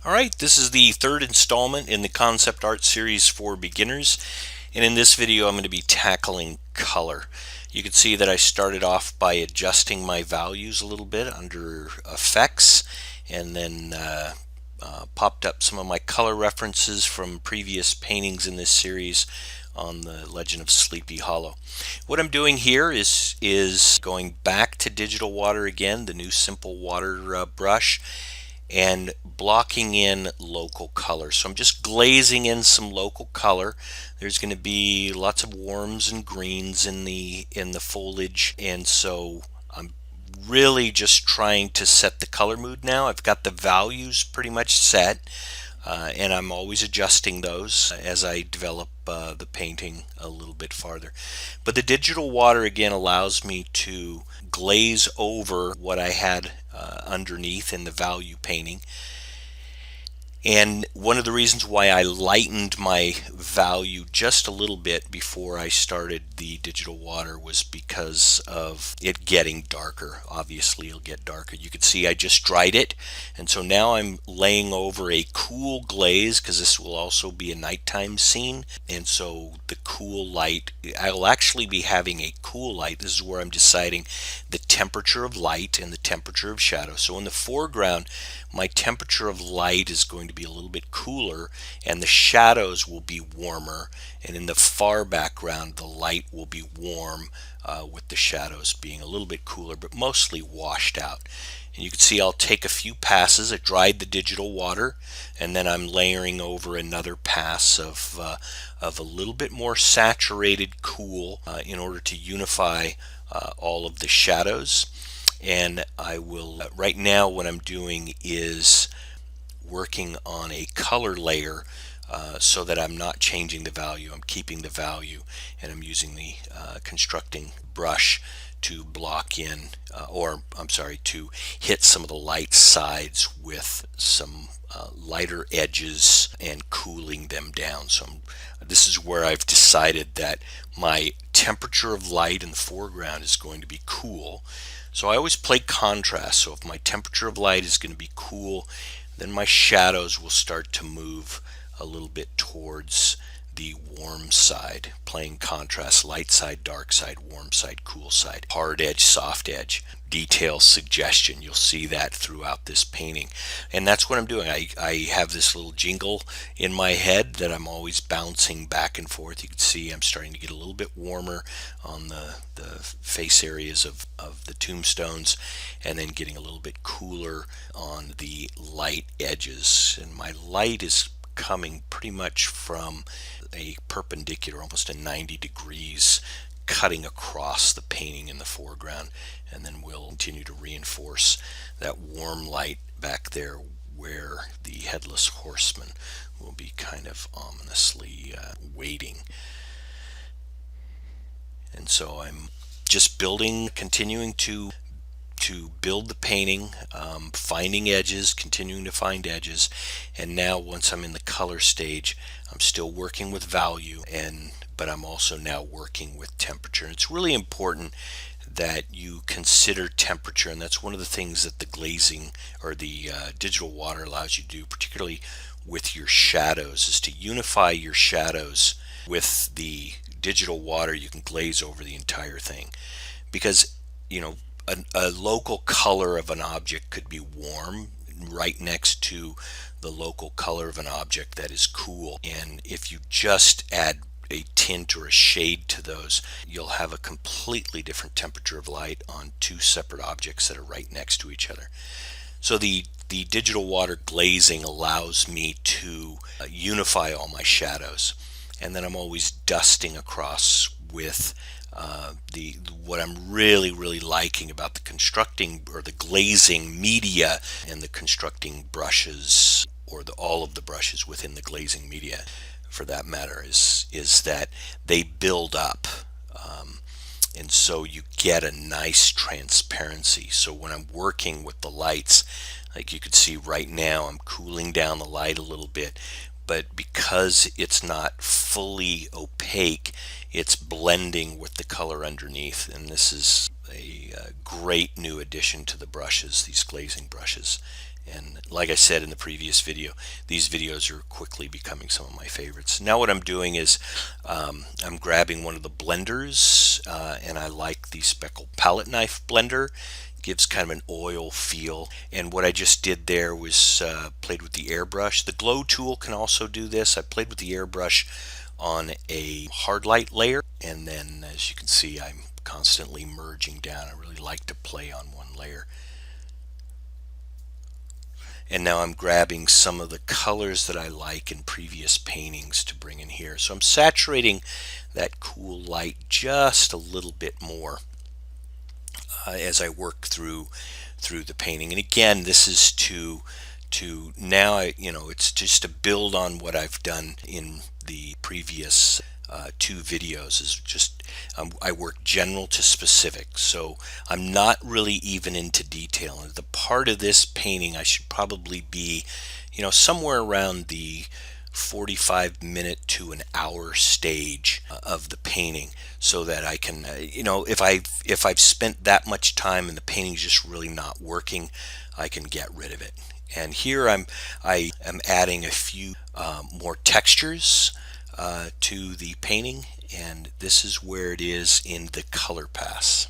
Alright, this is the third installment in the concept art series for beginners, and in this video I'm going to be tackling color. You can see that I started off by adjusting my values a little bit under effects, and then popped up some of my color references from previous paintings in this series on the Legend of Sleepy Hollow. What I'm doing here is going back to digital water again, the new simple water brush, and blocking in local color. So I'm just glazing in some local color. There's going to be lots of warms and greens in the foliage, and so I'm really just trying to set the color mood now. I've got the values pretty much set, and I'm always adjusting those as I develop the painting a little bit farther. But the digital water again allows me to glaze over what I had underneath in the value painting. And one of the reasons why I lightened my value just a little bit before I started the digital water was because of it getting darker. Obviously it'll get darker. You can see I just dried it, and so now I'm laying over a cool glaze because this will also be a nighttime scene, and so the cool light, I'll actually be having a cool light. This is where I'm deciding the temperature of light and the temperature of shadow. So in the foreground, my temperature of light is going to be a little bit cooler and the shadows will be warmer, and in the far background the light will be warm, with the shadows being a little bit cooler but mostly washed out. And you can see I'll take a few passes. I dried the digital water, and then I'm layering over another pass of a little bit more saturated cool, in order to unify all of the shadows. And I will, right now what I'm doing is working on a color layer, so that I'm not changing the value. I'm keeping the value, and I'm using the constructing brush to block in, or I'm sorry, to hit some of the light sides with some lighter edges and cooling them down. So this is where I've decided that my temperature of light in the foreground is going to be cool. So I always play contrast. So if my temperature of light is going to be cool, then my shadows will start to move a little bit towards the warm side, playing contrast: light side, dark side, warm side, cool side, hard edge, soft edge, detail suggestion. You'll see that throughout this painting, and that's what I'm doing. I have this little jingle in my head that I'm always bouncing back and forth. You can see I'm starting to get a little bit warmer on the face areas of the tombstones, and then getting a little bit cooler on the light edges. And my light is coming pretty much from a perpendicular, almost a 90 degrees, cutting across the painting in the foreground, and then we'll continue to reinforce that warm light back there where the headless horseman will be kind of ominously waiting. And so I'm just building, continuing to build the painting, finding edges, continuing to find edges. And now once I'm in the color stage, I'm still working with value, but I'm also now working with temperature. And it's really important that you consider temperature, and that's one of the things that the glazing or the digital water allows you to do, particularly with your shadows, is to unify your shadows. With the digital water you can glaze over the entire thing, because a local color of an object could be warm right next to the local color of an object that is cool. And if you just add a tint or a shade to those, you'll have a completely different temperature of light on two separate objects that are right next to each other. So the digital water glazing allows me to unify all my shadows, and then I'm always dusting across with what I'm really liking about the constructing or the glazing media and the constructing brushes, or all of the brushes within the glazing media for that matter, is that they build up, and so you get a nice transparency. So when I'm working with the lights, like you can see right now, I'm cooling down the light a little bit, but because it's not fully opaque, it's blending with the color underneath. And this is a great new addition to the brushes, these glazing brushes. And like I said in the previous video, these videos are quickly becoming some of my favorites. Now what I'm doing is I'm grabbing one of the blenders, and I like the speckled palette knife blender. It gives kind of an oil feel. And what I just did there was played with the airbrush. The glow tool can also do this. I played with the airbrush on a hard light layer, and then as you can see, I'm constantly merging down. I really like to play on one layer. And now I'm grabbing some of the colors that I like in previous paintings to bring in here. So I'm saturating that cool light just a little bit more as I work through the painting. And again, this is to now it's just to build on what I've done in the previous two videos. Is just I work general to specific, so I'm not really even into detail. And the part of this painting I should probably be, somewhere around the 45-minute to an hour stage of the painting, so that I can, if I've spent that much time and the painting's just really not working, I can get rid of it. And here I am adding a few more textures to the painting, and this is where it is in the color pass.